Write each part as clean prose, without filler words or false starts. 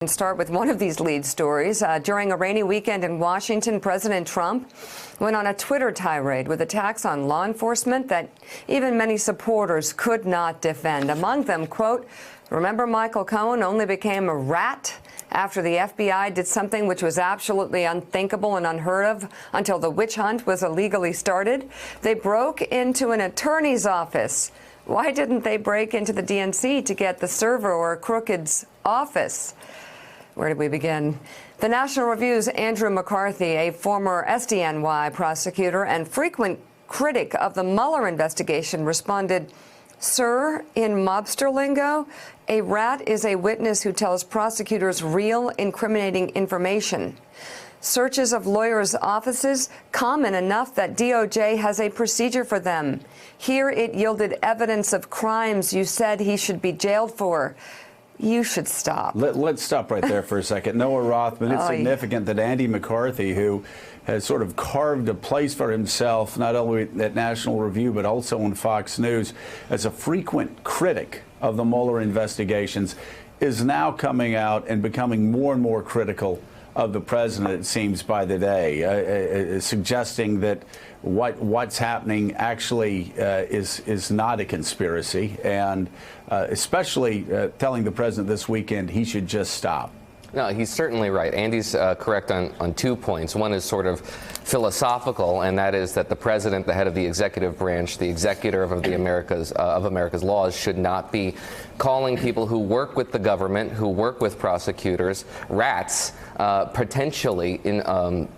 And start with one of these lead stories. During a rainy weekend in Washington, President Trump went on a Twitter tirade with attacks on law enforcement that even many supporters could not defend. Among them, quote, "Remember Michael Cohen only became a rat after the FBI did something which was absolutely unthinkable and unheard of until the witch hunt was illegally started? They broke into an attorney's office. Why didn't they break into the DNC to get the server or Crooked's office?" Where do we begin? The National Review's Andrew McCarthy, a former SDNY prosecutor and frequent critic of the Mueller investigation, responded, "Sir, in mobster lingo, a rat is a witness who tells prosecutors real incriminating information. Searches of lawyers' offices, common enough that DOJ has a procedure for them. Here it yielded evidence of crimes you said he should be jailed for. You should stop." Let's stop right there for a second. Noah Rothman, it's significant that Andy McCarthy, who has sort of carved a place for himself, not only at National Review, but also on Fox News, as a frequent critic of the Mueller investigations, is now coming out and becoming more and more critical of the president, it seems, by the day, suggesting that what's happening actually is not a conspiracy, and especially telling the president this weekend he should just stop. No, he's certainly right. Andy's correct on 2 points. One is sort of philosophical, and that is that the president, the head of the executive branch, the executor of America's laws, should not be calling people who work with the government, who work with prosecutors, rats, potentially in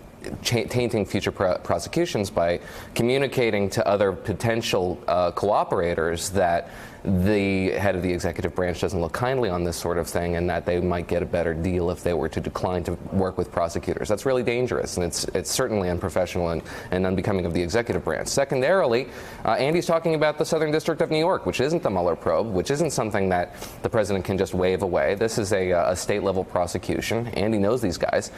tainting future prosecutions by communicating to other potential cooperators that the head of the executive branch doesn't look kindly on this sort of thing, and that they might get a better deal if they were to decline to work with prosecutors. That's really dangerous, and it's certainly unprofessional and unbecoming of the executive branch. Secondarily, Andy's talking about the Southern District of New York, which isn't the Mueller probe, which isn't something that the president can just wave away. This is a state-level prosecution. Andy knows these guys.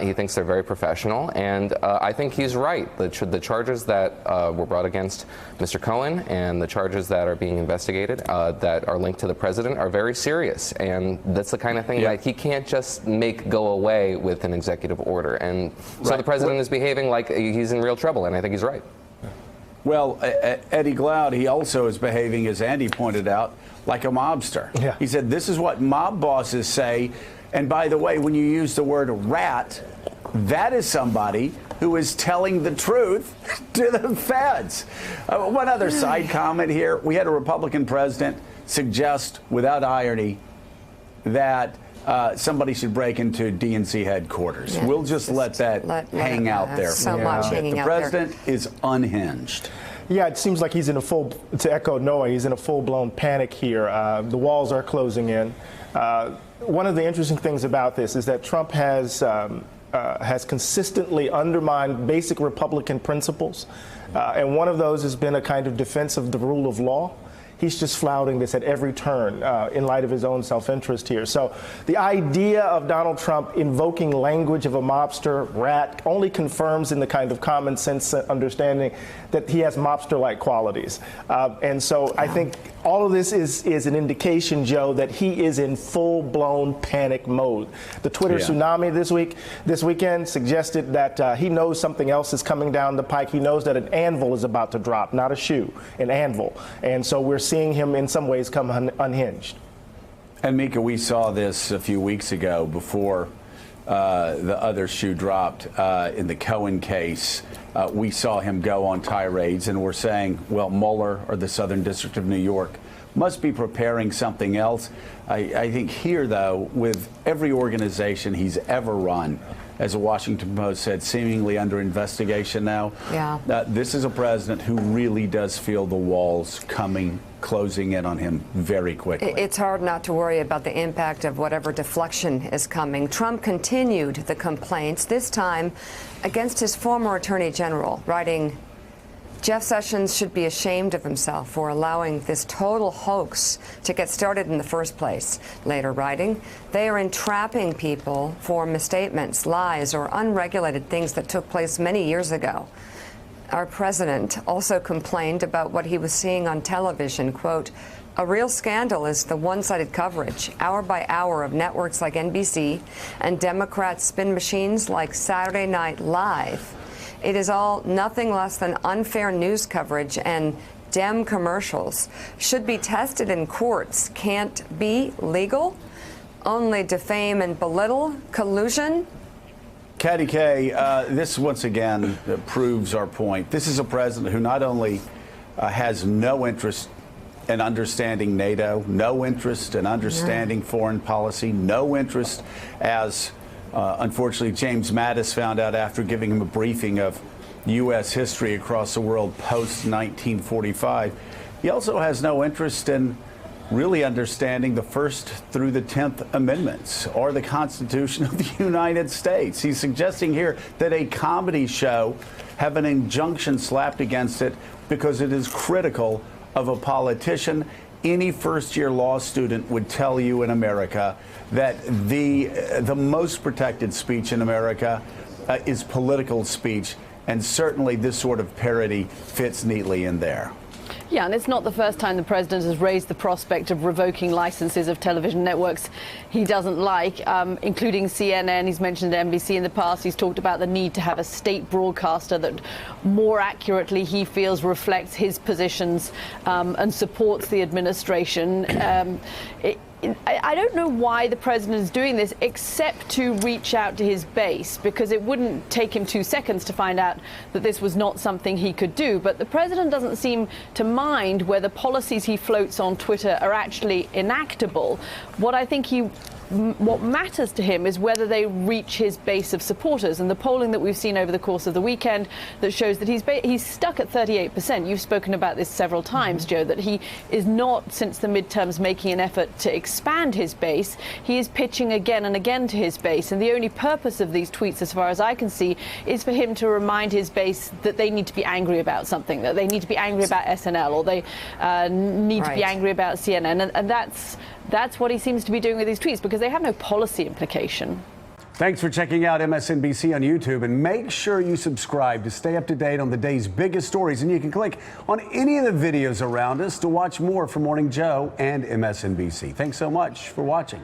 He thinks they're very professional, and I think he's right. The charges that were brought against Mr. Cohen and the charges that are being investigated that are linked to the president are very serious, and that's the kind of thing that he can't just make go away with an executive order. And so the president is behaving like he's in real trouble, and I think he's right. Well, Eddie Glaude, he also is behaving, as Andy pointed out, like a mobster. Yeah. He said, this is what mob bosses say. And by the way, when you use the word rat, that is somebody who is telling the truth to the feds. One other side comment here. We had a Republican president suggest, without irony, that somebody should break into DNC headquarters. Yeah, we'll just let that hang out there. So much hanging out there. The president is unhinged. Yeah, it seems like he's in a full, to echo Noah, he's in a full-blown panic here. The walls are closing in. One of the interesting things about this is that Trump has consistently undermined basic Republican principles, and one of those has been a kind of defense of the rule of law. He's just flouting this at every turn in light of his own self-interest here. So the idea of Donald Trump invoking language of a mobster, rat, only confirms in the kind of common sense understanding that he has mobster-like qualities. And so I think all of this is an indication, Joe, that he is in full-blown panic mode. The Twitter tsunami this weekend suggested that he knows something else is coming down the pike. He knows that an anvil is about to drop, not a shoe, an anvil. And so we're seeing him in some ways come unhinged. And Mika, we saw this a few weeks ago before the other shoe dropped in the Cohen case. We saw him go on tirades, and we're saying, well, Mueller or the Southern District of New York must be preparing something else. I think here, though, with every organization he's ever run, as the Washington Post said, seemingly under investigation now. Yeah. This is a president who really does feel the walls closing in on him very quickly. It's hard not to worry about the impact of whatever deflection is coming. Trump continued the complaints, this time against his former attorney general, writing, Jeff Sessions should be ashamed of himself for allowing this total hoax to get started in the first place. Later writing, they are entrapping people for misstatements, lies, or unregulated things that took place many years ago. Our president also complained about what he was seeing on television, quote, A real scandal is the one-sided coverage, hour by hour, of networks like NBC and Democrat spin machines like Saturday Night Live. It is all nothing less than unfair news coverage, and Dem commercials should be tested in courts. Can't be legal. Only defame and belittle. Collusion. Katty Kay, this once again proves our point. This is a president who not only has no interest in understanding NATO, no interest in understanding foreign policy, no interest, as unfortunately James Mattis found out after giving him a briefing of U.S. history across the world post-1945. He also has no interest in really understanding the First through the 10th Amendments or the Constitution of the United States. He's suggesting here that a comedy show have an injunction slapped against it because it is critical of a politician. Any first-year law student would tell you in America that the most protected speech in America is political speech, and certainly this sort of parody fits neatly in there. Yeah, and it's not the first time the president has raised the prospect of revoking licenses of television networks he doesn't like, including CNN. He's mentioned NBC in the past. He's talked about the need to have a state broadcaster that more accurately, he feels, reflects his positions and supports the administration. I don't know why the president is doing this except to reach out to his base, because it wouldn't take him 2 seconds to find out that this was not something he could do. But the president doesn't seem to mind whether policies he floats on Twitter are actually enactable. What matters to him is whether they reach his base of supporters. And the polling that we've seen over the course of the weekend that shows that he's stuck at 38%. You've spoken about this several times, Joe, that he is not, since the midterms, making an effort to expand his base. He is pitching again and again to his base. And the only purpose of these tweets, as far as I can see, is for him to remind his base that they need to be angry about something, that they need to be angry about SNL, or they need to be angry about CNN. And that's what he seems to be doing with these tweets, because they have no policy implication. Thanks for checking out MSNBC on YouTube, and make sure you subscribe to stay up to date on the day's biggest stories. And you can click on any of the videos around us to watch more from Morning Joe and MSNBC. Thanks so much for watching.